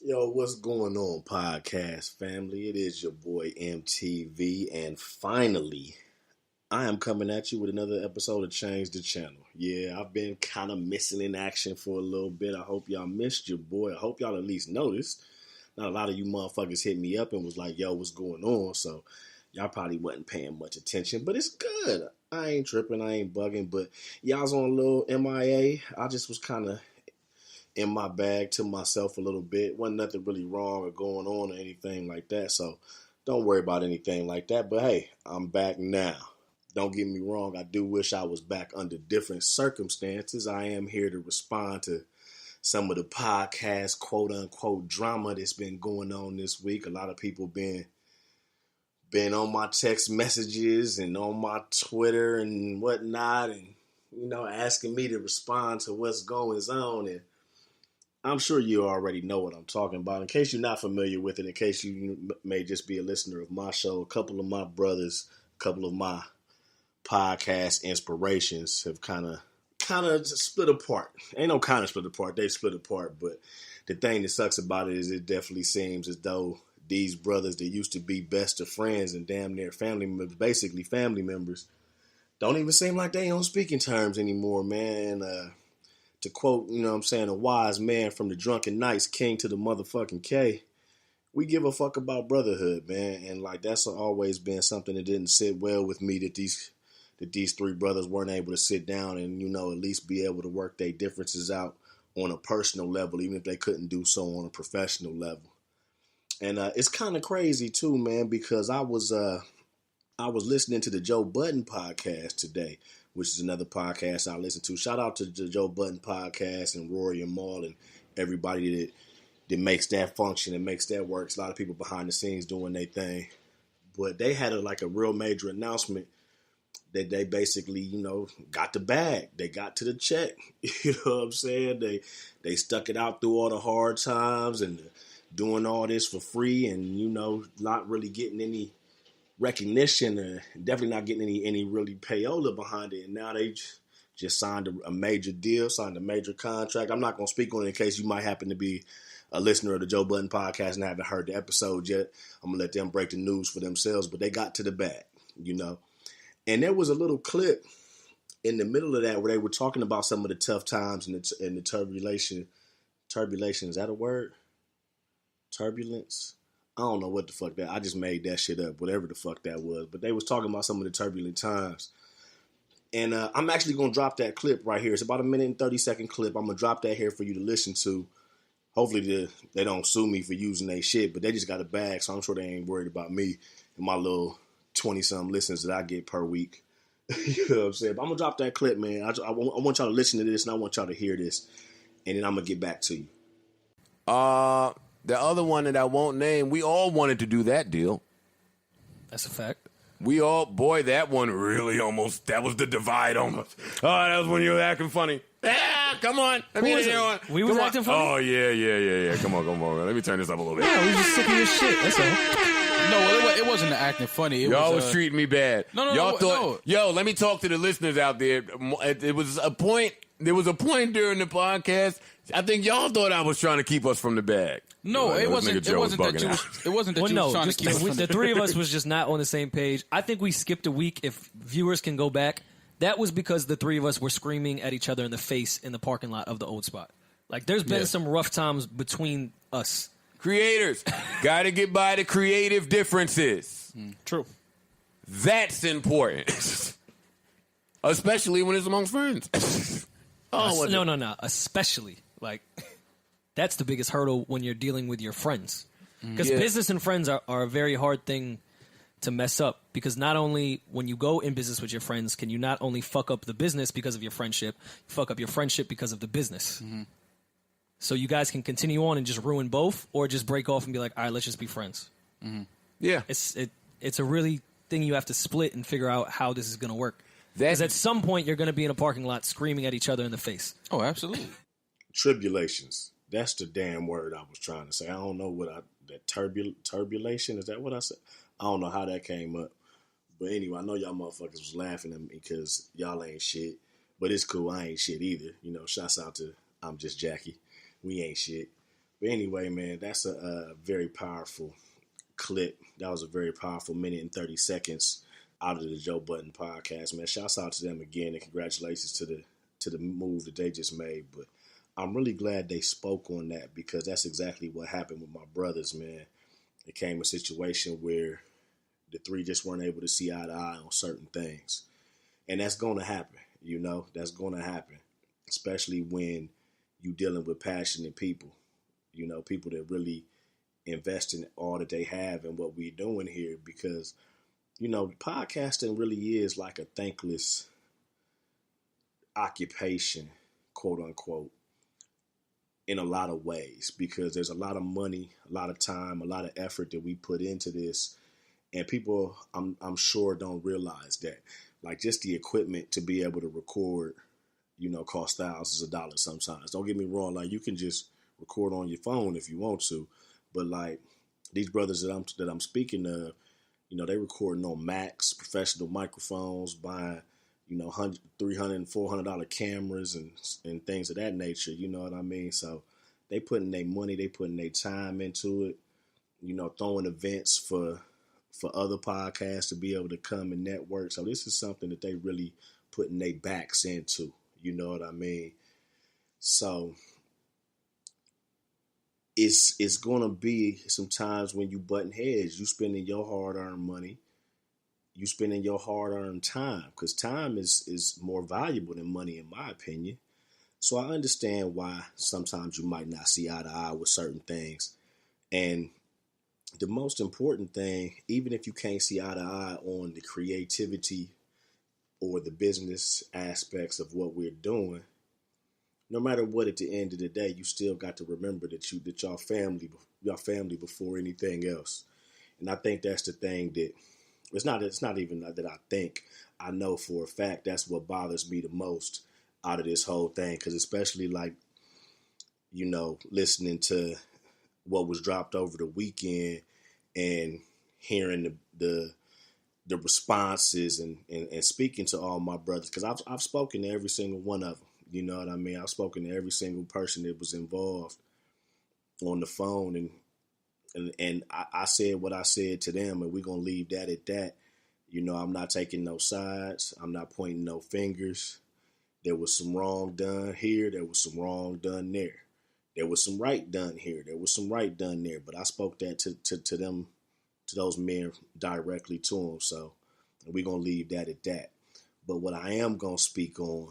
Yo, what's going on, podcast family? It is your boy MTV, and finally, I am coming at you with another episode of Change the Channel. Yeah, I've been kind of missing in action for a little bit. I hope y'all missed your boy. I hope y'all at least noticed. Not a lot of you motherfuckers hit me up and was like, yo, what's going on? So, y'all probably wasn't paying much attention, but it's good. I ain't tripping, I ain't bugging, but y'all's on a little MIA. I just was kind of in my bag to myself a little bit. Wasn't nothing really wrong or going on or anything like that. So don't worry about anything like that. But hey, I'm back now. Don't get me wrong. I do wish I was back under different circumstances. I am here to respond to some of the podcast quote unquote drama that's been going on this week. A lot of people been on my text messages and on my Twitter and whatnot, and asking me to respond to what's going on. And I'm sure you already know what I'm talking about. In case you're not familiar with it, in case you may just be a listener of my show, a couple of my brothers, a couple of my podcast inspirations have kind of split apart. Ain't no kind of split apart. They split apart. But the thing that sucks about it is it definitely seems as though these brothers that used to be best of friends and damn near family members, basically family members, don't even seem like they on speaking terms anymore, man. To quote, a wise man from the Drunken Knights, king to the motherfucking K, we give a fuck about brotherhood, man. And like that's always been something that didn't sit well with me, that these three brothers weren't able to sit down and, at least be able to work their differences out on a personal level, even if they couldn't do so on a professional level. And it's kind of crazy too, man, because I was listening to the Joe Budden podcast today, which is another podcast I listen to. Shout out to the Joe Budden podcast and Rory and Maul and everybody that makes that function and makes that work. There's a lot of people behind the scenes doing their thing. But they had a real major announcement that they basically, got the bag. They got to the check. You know what I'm saying? They stuck it out through all the hard times and doing all this for free and, not really getting any recognition, definitely not getting any really payola behind it. And now they just signed a major deal, signed a major contract. I'm not going to speak on it in case you might happen to be a listener of the Joe Budden podcast and haven't heard the episode yet. I'm going to let them break the news for themselves, but they got to the bag, And there was a little clip in the middle of that where they were talking about some of the tough times and the turbulation. Turbulation, is that a word? Turbulence? I don't know what the fuck that. I just made that shit up, whatever the fuck that was. But they was talking about some of the turbulent times. And I'm actually going to drop that clip right here. It's about a minute and 30-second clip. I'm going to drop that here for you to listen to. Hopefully they don't sue me for using their shit, but they just got a bag, so I'm sure they ain't worried about me and my little 20-something listens that I get per week. You know what I'm saying? But I'm going to drop that clip, man. I want y'all to listen to this, and I want y'all to hear this. And then I'm going to get back to you. The other one that I won't name, we all wanted to do that deal. That's a fact. That one really that was the divide almost. Oh, that was when you were acting funny. Ah, come on. We was acting funny? Oh, yeah. Come on. Let me turn this up a little bit. Yeah, we was just sick of your shit, that's all. No, it wasn't acting funny. Y'all was treating me bad. No. Yo, let me talk to the listeners out there. It was a point. There was a point during the podcast. I think y'all thought I was trying to keep us from the bag. No, it wasn't that you was trying to keep us from the three of us was just not on the same page. I think we skipped a week. If viewers can go back, that was because the three of us were screaming at each other in the face in the parking lot of the old spot. Like, there's been some rough times between us. Creators, got to get by the creative differences. True. That's important. Especially when it's amongst friends. No. Especially. Like, that's the biggest hurdle when you're dealing with your friends. Because business and friends are a very hard thing to mess up. Because not only when you go in business with your friends, can you not only fuck up the business because of your friendship, you fuck up your friendship because of the business. Mm-hmm. So you guys can continue on and just ruin both, or just break off and be like, all right, let's just be friends. Mm-hmm. Yeah. It's a really thing you have to split and figure out how this is going to work. Because at some point, you're going to be in a parking lot screaming at each other in the face. Oh, absolutely. Tribulations. That's the damn word I was trying to say. I don't know that turbulation, is that what I said? I don't know how that came up. But anyway, I know y'all motherfuckers was laughing at me because y'all ain't shit. But it's cool. I ain't shit either. Shouts out to I'm Just Jackie. We ain't shit. But anyway, man, that's a very powerful clip. That was a very powerful minute and 30 seconds out of the Joe Budden podcast, man. Shouts out to them again, and congratulations to the move that they just made. But I'm really glad they spoke on that, because that's exactly what happened with my brothers, man. It came a situation where the three just weren't able to see eye to eye on certain things. And that's going to happen, you know. That's going to happen, especially when you're dealing with passionate people, you know, people that really invest in all that they have and what we're doing here. Because, you know, podcasting really is like a thankless occupation, quote unquote, in a lot of ways, because there's a lot of money, a lot of time, a lot of effort that we put into this. And people, I'm sure, don't realize that. Like, just the equipment to be able to record, you know, costs thousands of dollars sometimes. Don't get me wrong. Like, you can just record on your phone if you want to. But, like, these brothers that I'm speaking of, you know, they recording on Macs, professional microphones, buying, you know, $100, $300, and $400 cameras and things of that nature. You know what I mean? So they putting their money, they putting their time into it, you know, throwing events for other podcasts to be able to come and network. So this is something that they really putting their backs into. You know what I mean? So it's going to be some times when you button heads. You spending your hard-earned money. You spending your hard-earned time, because time is more valuable than money, in my opinion. So I understand why sometimes you might not see eye to eye with certain things. And the most important thing, even if you can't see eye to eye on the creativity or the business aspects of what we're doing, no matter what, at the end of the day, you still got to remember that y'all family before anything else. And I think that's the thing that it's not even that I think. I know for a fact that's what bothers me the most out of this whole thing, because especially, like, you know, listening to what was dropped over the weekend and hearing the responses and speaking to all my brothers, because I've spoken to every single one of them. You know what I mean? I've spoken to every single person that was involved on the phone, and I said what I said to them, and we're gonna leave that at that. You know, I'm not taking no sides. I'm not pointing no fingers. There was some wrong done here. There was some wrong done there. There was some right done here. There was some right done there. But I spoke that to them, to those men, directly to them. So we're going to leave that at that. But what I am going to speak on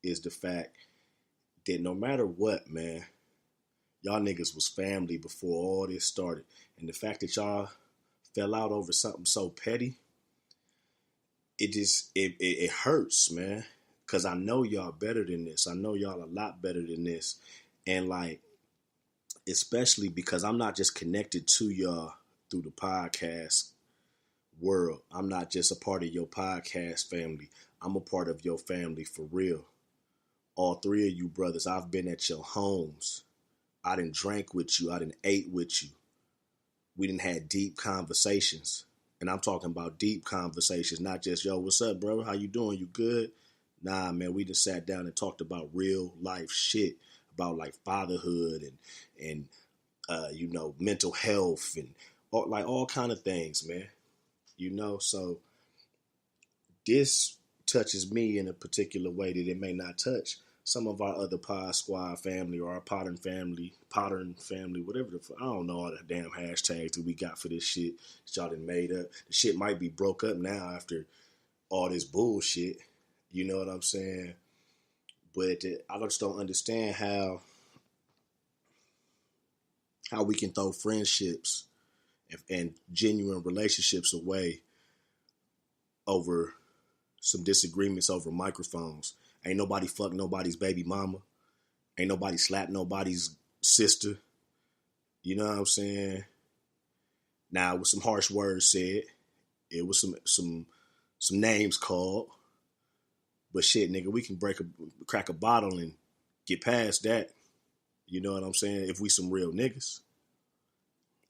is the fact that no matter what, man, y'all niggas was family before all this started. And the fact that y'all fell out over something so petty, it hurts, man. Because I know y'all better than this. I know y'all a lot better than this. And, like, especially because I'm not just connected to y'all through the podcast world. I'm not just a part of your podcast family. I'm a part of your family for real. All three of you brothers, I've been at your homes. I done drank with you. I done ate with you. We done had deep conversations. And I'm talking about deep conversations, not just, yo, what's up, bro? How you doing? You good? Nah, man, we just sat down and talked about real life shit, about like fatherhood and you know, mental health and all kind of things, man. You know, so this touches me in a particular way that it may not touch some of our other Pod Squad family or our Pottern family, whatever I don't know all the damn hashtags that we got for this shit that y'all done made up. The shit might be broke up now after all this bullshit. You know what I'm saying? But I just don't understand how we can throw friendships and genuine relationships away over some disagreements over microphones. Ain't nobody fuck nobody's baby mama. Ain't nobody slap nobody's sister. You know what I'm saying? Now, with some harsh words said, it was some names called. But shit, nigga, we can crack a bottle and get past that. You know what I'm saying? If we some real niggas.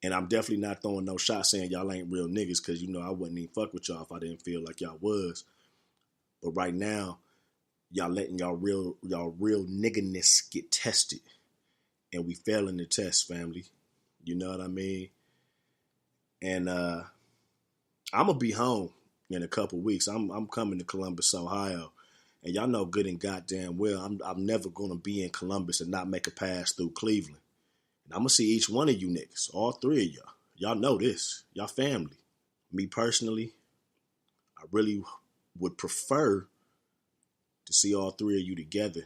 And I'm definitely not throwing no shots saying y'all ain't real niggas, because, you know, I wouldn't even fuck with y'all if I didn't feel like y'all was. But right now, y'all letting y'all real nigganess get tested. and we failing the test, family. You know what I mean? And I'm gonna be home in a couple weeks. I'm coming to Columbus, Ohio, and y'all know good and goddamn well I'm never gonna be in Columbus and not make a pass through Cleveland. And I'm gonna see each one of you niggas, all three of y'all. Y'all know this. Y'all family. Me personally, I really would prefer to see all three of you together,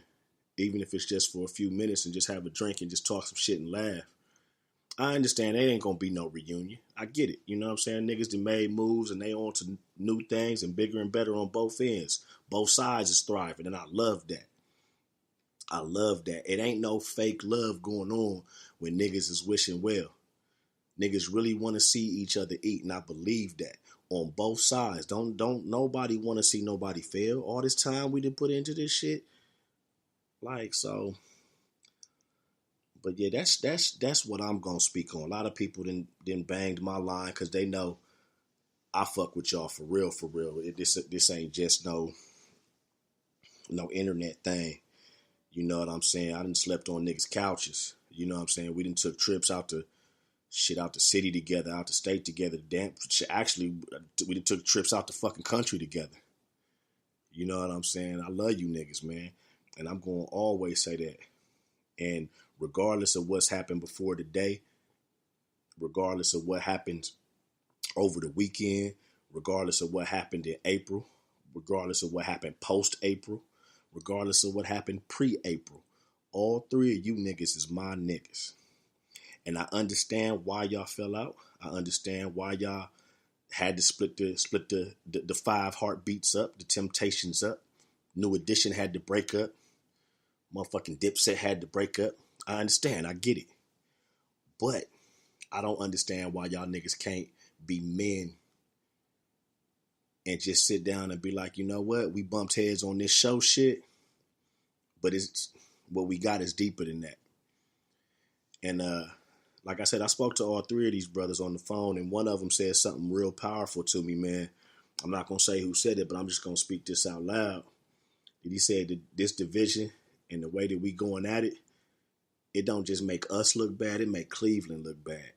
even if it's just for a few minutes and just have a drink and just talk some shit and laugh. I understand there ain't gonna be no reunion. I get it. You know what I'm saying? Niggas done made moves and they on to new things and bigger and better on both ends. Both sides is thriving, and I love that. I love that. It ain't no fake love going on when niggas is wishing well. Niggas really want to see each other eat, and I believe that on both sides. Don't nobody want to see nobody fail. All this time we done put into this shit, like so. But yeah, that's what I'm gonna speak on. A lot of people didn't banged my line because they know I fuck with y'all for real, for real. This ain't just no internet thing. You know what I'm saying? I done slept on niggas' couches. You know what I'm saying? We done took trips out the city together, out the state together. Actually, we done took trips out the fucking country together. You know what I'm saying? I love you niggas, man. And I'm going to always say that. And regardless of what's happened before today, regardless of what happened over the weekend, regardless of what happened in April, regardless of what happened post-April, regardless of what happened pre-April, all three of you niggas is my niggas. And I understand why y'all fell out. I understand why y'all had to split the 5 heartbeats up, the Temptations up. New Edition had to break up. Motherfucking Dipset had to break up. I understand. I get it. But I don't understand why y'all niggas can't be men and just sit down and be like, you know what? We bumped heads on this show shit, but it's what we got is deeper than that. And like I said, I spoke to all three of these brothers on the phone, and one of them said something real powerful to me, man. I'm not going to say who said it, but I'm just going to speak this out loud. He said that this division and the way that we going at it, it don't just make us look bad, it make Cleveland look bad.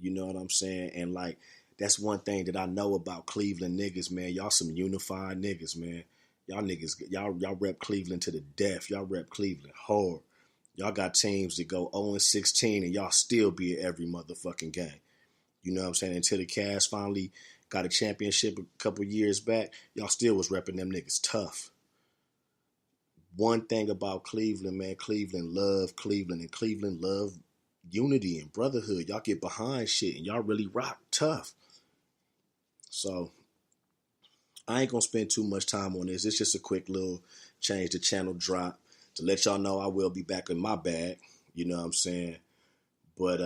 You know what I'm saying? And like, that's one thing that I know about Cleveland niggas, man. Y'all some unified niggas, man. Y'all niggas, y'all rep Cleveland to the death. Y'all rep Cleveland hard. Y'all got teams that go 0-16 and y'all still be at every motherfucking game. You know what I'm saying? Until the Cavs finally got a championship a couple years back, y'all still was repping them niggas tough. One thing about Cleveland, man, Cleveland love Cleveland, and Cleveland love unity and brotherhood. Y'all get behind shit and y'all really rock tough. So I ain't gonna spend too much time on this. It's just a quick little change the channel drop to let y'all know I will be back in my bag. You know what I'm saying? But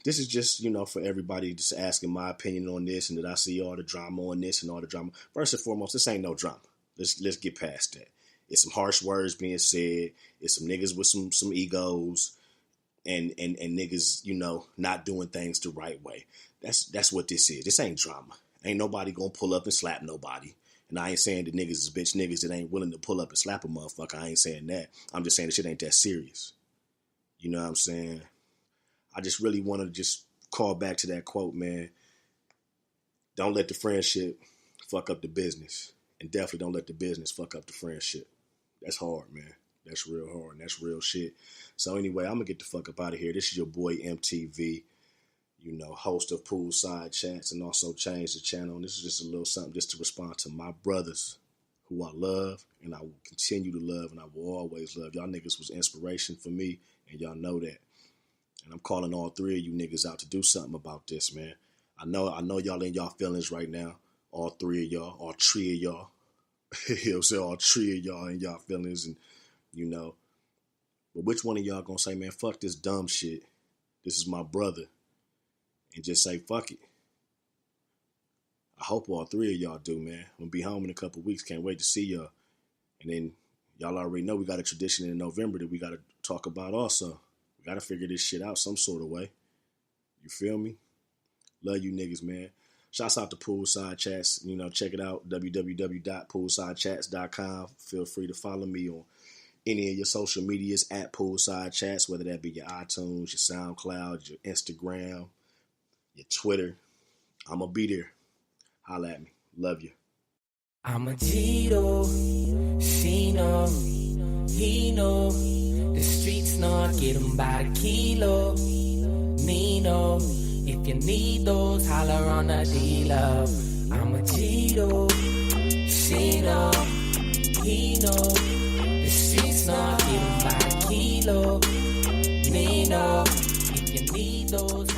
this is just, you know, for everybody just asking my opinion on this, and that I see all the drama on this and all the drama. First and foremost, this ain't no drama. Let's get past that. It's some harsh words being said. It's some niggas with some egos and niggas, you know, not doing things the right way. That's what this is. This ain't drama. Ain't nobody gonna pull up and slap nobody. And I ain't saying that niggas is bitch niggas that ain't willing to pull up and slap a motherfucker. I ain't saying that. I'm just saying the shit ain't that serious. You know what I'm saying? I just really want to just call back to that quote, man. Don't let the friendship fuck up the business. And definitely don't let the business fuck up the friendship. That's hard, man. That's real hard. And that's real shit. So anyway, I'm going to get the fuck up out of here. This is your boy MTV, you know, host of Poolside Chats, and also Change the Channel. And this is just a little something just to respond to my brothers who I love and I will continue to love and I will always love. Y'all niggas was inspiration for me, and y'all know that. And I'm calling all three of you niggas out to do something about this, man. I know y'all in y'all feelings right now. All three of y'all, all three of y'all. You know what I'm saying? All three of y'all in y'all feelings, and you know. But which one of y'all gonna say, man, fuck this dumb shit. This is my brother. And just say, fuck it. I hope all three of y'all do, man. I'm gonna be home in a couple weeks. Can't wait to see y'all. And then y'all already know we got a tradition in November that we got to talk about also. We got to figure this shit out some sort of way. You feel me? Love you niggas, man. Shouts out to Poolside Chats. You know, check it out, www.poolsidechats.com. Feel free to follow me on any of your social medias at Poolside Chats, whether that be your iTunes, your SoundCloud, your Instagram, your Twitter. I'm going to be there. Holla at me. Love you. I'm a Cheeto, she know, he know, the streets know I get 'em by the kilo. Nino, if you need those, holler on the dealer. I'm a Cheeto, she know, he know, the streets know I get 'em by the kilo. Nino, if you need those,